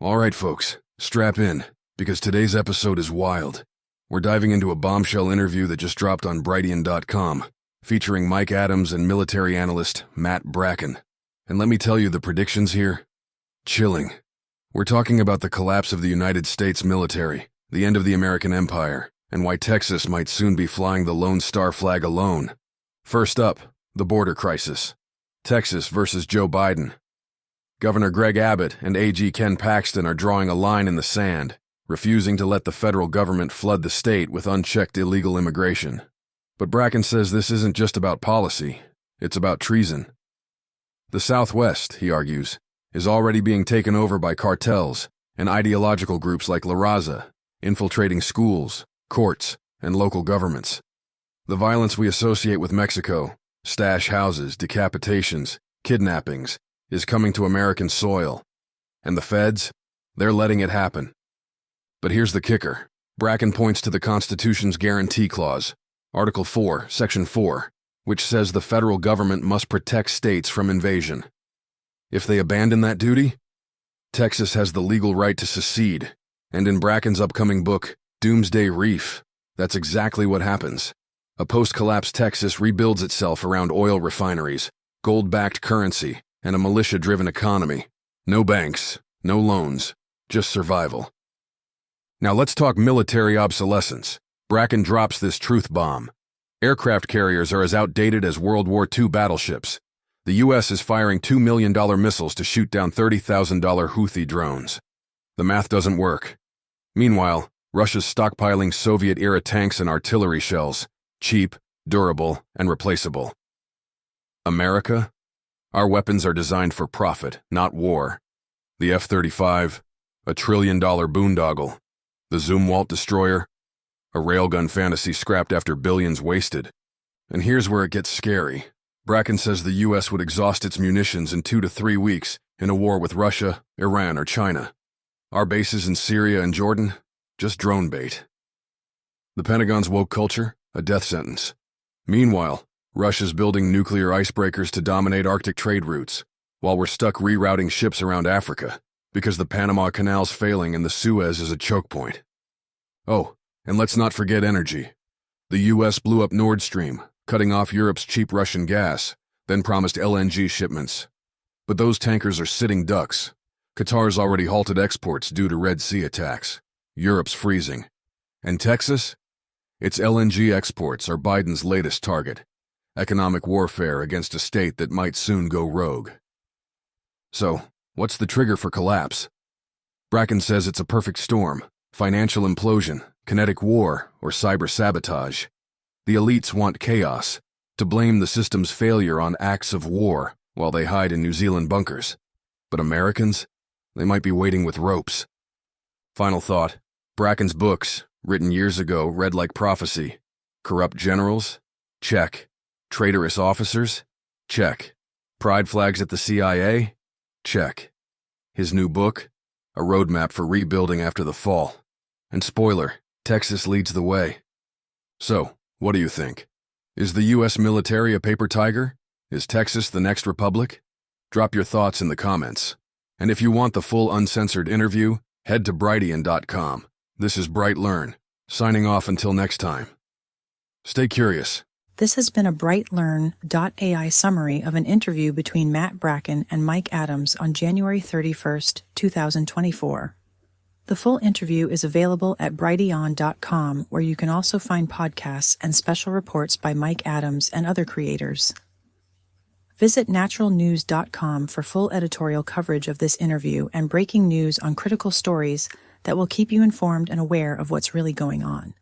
All right, folks, strap in, because today's episode is wild. We're diving into a bombshell interview that just dropped on BrightLearn.com, featuring Mike Adams and military analyst Matt Bracken. And let me tell you, the predictions here? Chilling. We're talking about the collapse of the United States military, the end of the American Empire, and why Texas might soon be flying the Lone Star flag alone. First up, the border crisis. Texas versus Joe Biden. Governor Greg Abbott and AG Ken Paxton are drawing a line in the sand, refusing to let the federal government flood the state with unchecked illegal immigration. But Bracken says this isn't just about policy, it's about treason. The Southwest, he argues, is already being taken over by cartels and ideological groups like La Raza, infiltrating schools, courts, and local governments. The violence we associate with Mexico, stash houses, decapitations, kidnappings, is coming to American soil. And the feds, they're letting it happen. But here's the kicker. Bracken points to the Constitution's Guarantee Clause, Article 4, Section 4, which says the federal government must protect states from invasion. If they abandon that duty, Texas has the legal right to secede, and in Bracken's upcoming book, Doomsday Reef, that's exactly what happens. A post-collapse Texas rebuilds itself around oil refineries, gold-backed currency, and a militia-driven economy. No banks, no loans, just survival. Now let's talk military obsolescence. Bracken drops this truth bomb. Aircraft carriers are as outdated as World War II battleships. The U.S. is firing $2 million missiles to shoot down $30,000 Houthi drones. The math doesn't work. Meanwhile, Russia's stockpiling Soviet-era tanks and artillery shells, cheap, durable, and replaceable. America? Our weapons are designed for profit, not war. The F-35, a $1 trillion boondoggle. The Zumwalt destroyer, a railgun fantasy scrapped after billions wasted. And here's where it gets scary. Bracken says the U.S. would exhaust its munitions in 2 to 3 weeks in a war with Russia, Iran, or China. Our bases in Syria and Jordan? Just drone bait. The Pentagon's woke culture? A death sentence. Meanwhile, Russia's building nuclear icebreakers to dominate Arctic trade routes, while we're stuck rerouting ships around Africa because the Panama Canal's failing and the Suez is a choke point. Oh, and let's not forget energy. The U.S. blew up Nord Stream, cutting off Europe's cheap Russian gas, then promised LNG shipments. But those tankers are sitting ducks. Qatar's already halted exports due to Red Sea attacks. Europe's freezing. And Texas? Its LNG exports are Biden's latest target. Economic warfare against a state that might soon go rogue. So, what's the trigger for collapse? Bracken says it's a perfect storm: financial implosion, kinetic war, or cyber sabotage. The elites want chaos, to blame the system's failure on acts of war while they hide in New Zealand bunkers. But Americans? They might be waiting with ropes. Final thought. Bracken's books, written years ago, read like prophecy. Corrupt generals? Check. Traitorous officers? Check. Pride flags at the CIA? Check. His new book? A roadmap for rebuilding after the fall. And spoiler, Texas leads the way. So, what do you think? Is the U.S. military a paper tiger? Is Texas the next republic? Drop your thoughts in the comments. And if you want the full uncensored interview, head to BrightLearn.com. This is BrightLearn, signing off until next time. Stay curious. This has been a BrightLearn.ai summary of an interview between Matt Bracken and Mike Adams on January 31st, 2024. The full interview is available at brighteon.com, where you can also find podcasts and special reports by Mike Adams and other creators. Visit naturalnews.com for full editorial coverage of this interview and breaking news on critical stories that will keep you informed and aware of what's really going on.